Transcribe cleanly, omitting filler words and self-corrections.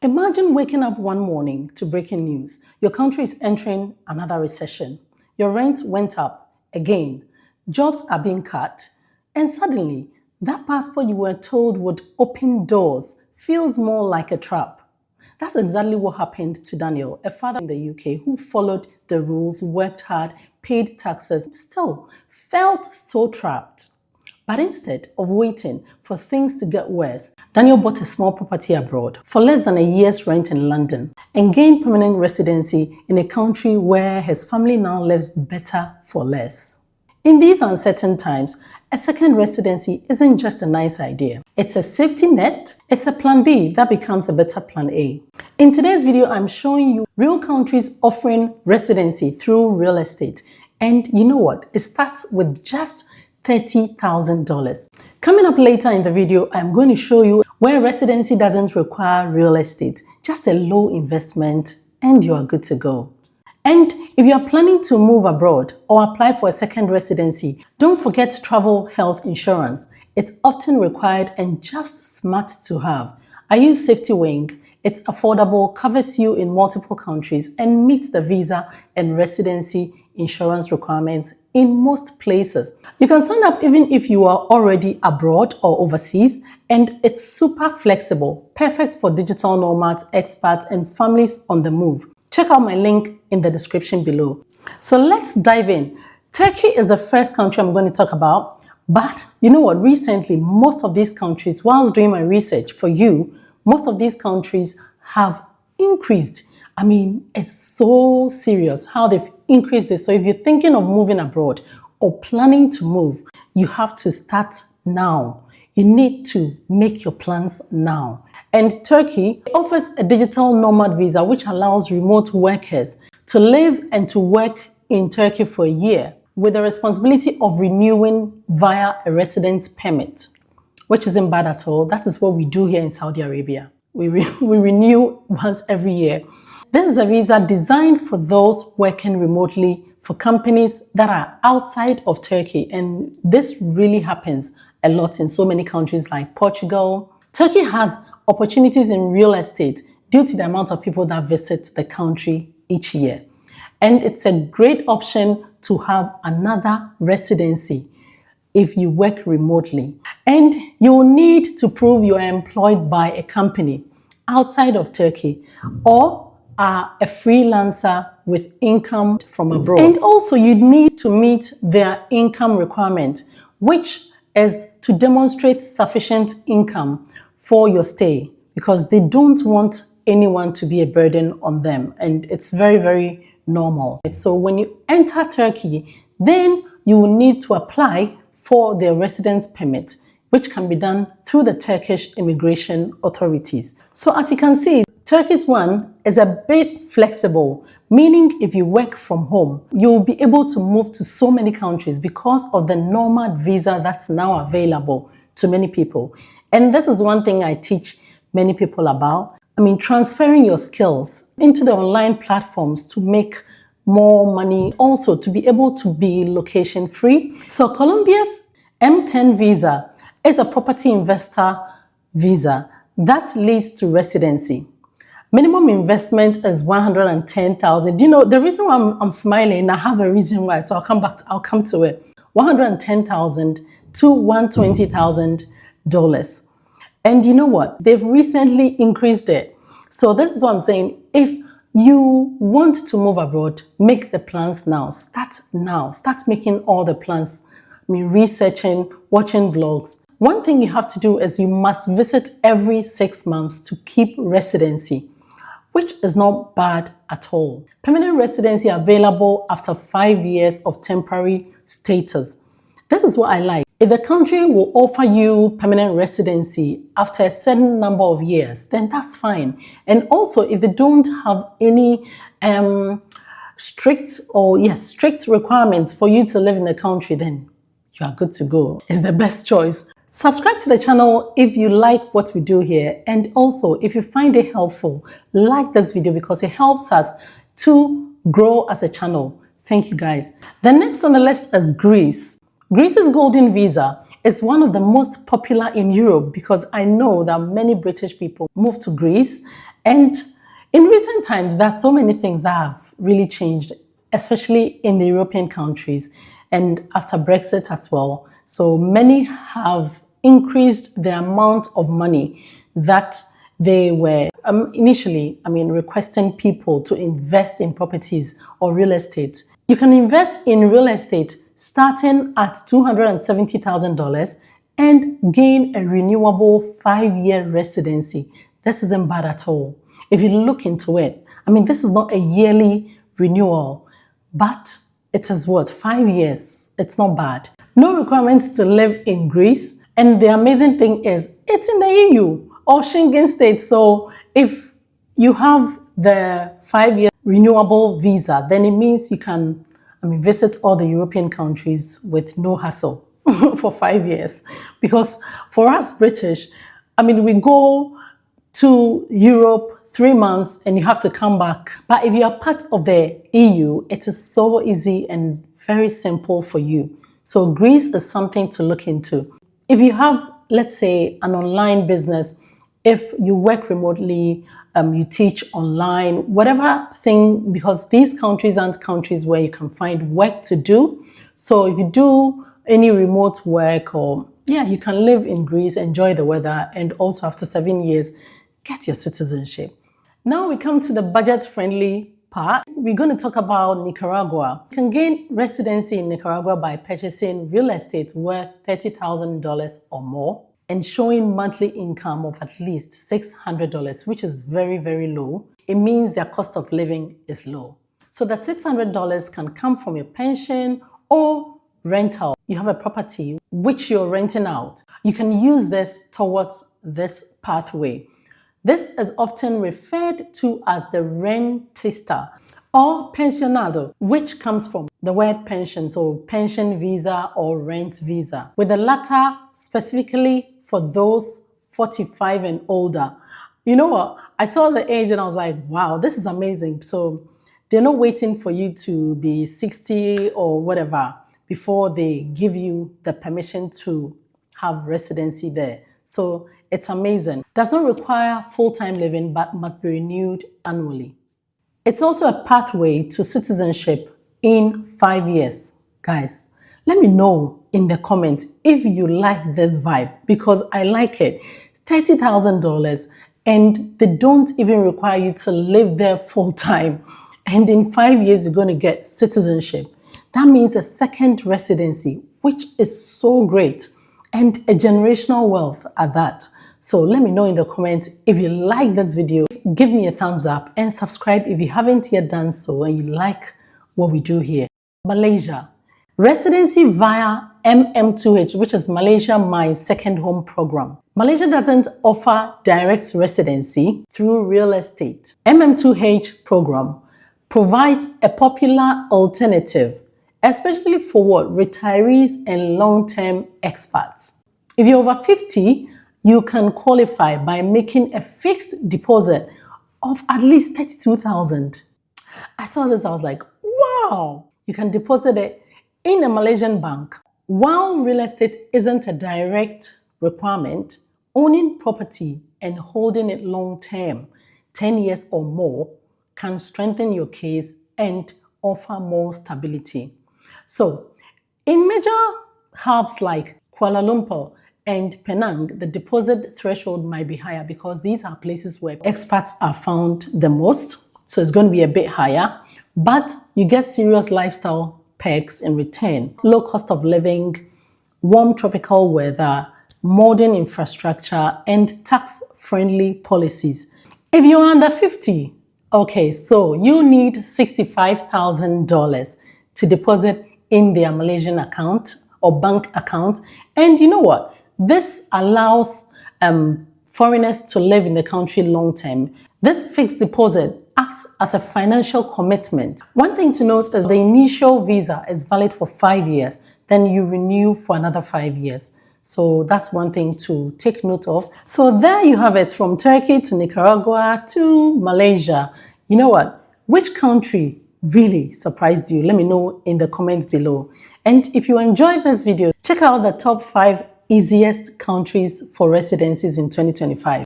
Imagine waking up one morning to breaking news. Your country is entering another recession. Your rent went up again. Jobs are being cut. And suddenly, that passport you were told would open doors feels more like a trap. That's exactly what happened to Daniel, a father in the UK who followed the rules, worked hard, paid taxes, still felt so trapped. But instead of waiting for things to get worse, Daniel bought a small property abroad for less than a year's rent in London and gained permanent residency in a country where his family now lives better for less. In these uncertain times, a second residency isn't just a nice idea. It's a safety net. It's a plan B that becomes a better plan A. In today's video, I'm showing you real countries offering residency through real estate. And you know what? It starts with just $30,000. Coming up later in the video, I'm going to show you where residency doesn't require real estate, just a low investment, and you are good to go. And if you are planning to move abroad or apply for a second residency, don't forget travel health insurance. It's often required and just smart to have. I use Safety Wing. It's affordable, covers you in multiple countries, and meets the visa and residency insurance requirements in most places. You can sign up even if you are already abroad or overseas, and it's super flexible, perfect for digital nomads, expats, and families on the move. Check out my link in the description below. So let's dive in. Turkey is the first country I'm going to talk about, but you know what? Recently, most of these countries, whilst doing my research for you, most of these countries have increased. I mean, it's so serious how they've increased this. So if you're thinking of moving abroad or planning to move, you have to start now. You need to make your plans now. And Turkey offers a digital nomad visa, which allows remote workers to live and to work in Turkey for a year with the responsibility of renewing via a residence permit, which isn't bad at all. That is what we do here in Saudi Arabia. We renew once every year. This is a visa designed for those working remotely for companies that are outside of Turkey. And this really happens a lot in so many countries like Portugal. Turkey has opportunities in real estate due to the amount of people that visit the country each year. And it's a great option to have another residency if you work remotely. And you will need to prove you are employed by a company outside of Turkey or are a freelancer with income from abroad. And also you need to meet their income requirement, which is to demonstrate sufficient income for your stay, because they don't want anyone to be a burden on them. And it's very, very normal. So when you enter Turkey, then you will need to apply for their residence permit, which can be done through the Turkish immigration authorities. So as you can see, Turkey's one is a bit flexible, meaning if you work from home, you'll be able to move to so many countries because of the nomad visa that's now available to many people. And this is one thing I teach many people about. I mean, transferring your skills into the online platforms to make more money, also to be able to be location free. So Colombia's M10 visa is a property investor visa that leads to residency. Minimum investment is $110,000. You know, the reason why I'm smiling, I have a reason why, so I'll come to it. $110,000 to $120,000. And you know what? They've recently increased it. So this is what I'm saying. If you want to move abroad, make the plans now. Start now. Start making all the plans. I mean, researching, watching vlogs. One thing you have to do is you must visit every 6 months to keep residency, which is not bad at all. Permanent residency available after 5 years of temporary status. This is what I like. If the country will offer you permanent residency after a certain number of years, then that's fine. And also, if they don't have any strict requirements for you to live in the country, then you are good to go. It's the best choice. Subscribe to the channel if you like what we do here. And also, if you find it helpful, like this video because it helps us to grow as a channel. Thank you guys. The next on the list is Greece. Greece's Golden Visa is one of the most popular in Europe because I know that many British people move to Greece And in recent times, there are so many things that have really changed, especially in the European countries and after Brexit as well. So many have increased the amount of money that they were initially, requesting people to invest in properties or real estate. You can invest in real estate starting at $270,000 and gain a renewable 5-year residency. This isn't bad at all. If you look into it, this is not a yearly renewal, but it is what, 5 years? It's not bad. No requirements to live in Greece. And the amazing thing is, it's in the EU or Schengen states. So if you have the 5-year renewable visa, then it means you can visit all the European countries with no hassle for 5 years. Because for us British, we go to Europe 3 months and you have to come back. But if you are part of the EU, it is so easy and very simple for you. So Greece is something to look into. If you have, let's say, an online business, if you work remotely, you teach online, whatever thing, because these countries aren't countries where you can find work to do. So if you do any remote work, or you can live in Greece, enjoy the weather, and also after 7 years, get your citizenship. Now we come to the budget-friendly part. We're going to talk about Nicaragua. You can gain residency in Nicaragua by purchasing real estate worth $30,000 or more and showing monthly income of at least $600, which is very, very low. It means their cost of living is low. So the $600 can come from your pension or rental. You have a property which you're renting out. You can use this towards this pathway. This is often referred to as the rentista or pensionado, which comes from the word pension, so pension visa or rent visa, with the latter specifically for those 45 and older. You know what? I saw the age and I was like, wow, this is amazing. So they're not waiting for you to be 60 or whatever before they give you the permission to have residency there. So it's amazing. Does not require full-time living, but must be renewed annually. It's also a pathway to citizenship in 5 years. Guys, let me know in the comments if you like this vibe, because I like it. $30,000 and they don't even require you to live there full-time. And in 5 years, you're going to get citizenship. That means a second residency, which is so great, and a generational wealth at that. So let me know in the comments if you like this video. Give me a thumbs up and subscribe if you haven't yet done so and you like what we do here. Malaysia. Residency via MM2H, which is Malaysia My Second Home program. Malaysia doesn't offer direct residency through real estate. MM2H program provides a popular alternative, especially for what? Retirees and long-term expats. If you're over 50, you can qualify by making a fixed deposit of at least $32,000. I saw this, I was like, wow! You can deposit it in a Malaysian bank. While real estate isn't a direct requirement, owning property and holding it long-term, 10 years or more, can strengthen your case and offer more stability. So, in major hubs like Kuala Lumpur and Penang, the deposit threshold might be higher because these are places where expats are found the most. So it's going to be a bit higher, but you get serious lifestyle perks in return. Low cost of living, warm tropical weather, modern infrastructure, and tax-friendly policies. If you're under 50, okay, so you need $65,000 to deposit in their Malaysian account or bank account. And you know what? This allows foreigners to live in the country long term. This fixed deposit acts as a financial commitment. One thing to note is the initial visa is valid for 5 years, then you renew for another 5 years. So that's one thing to take note of. So there you have it, from Turkey to Nicaragua to Malaysia. You know what? Which country really surprised you? Let me know in the comments below. And if you enjoyed this video, check out the top 5 easiest countries for residencies in 2025.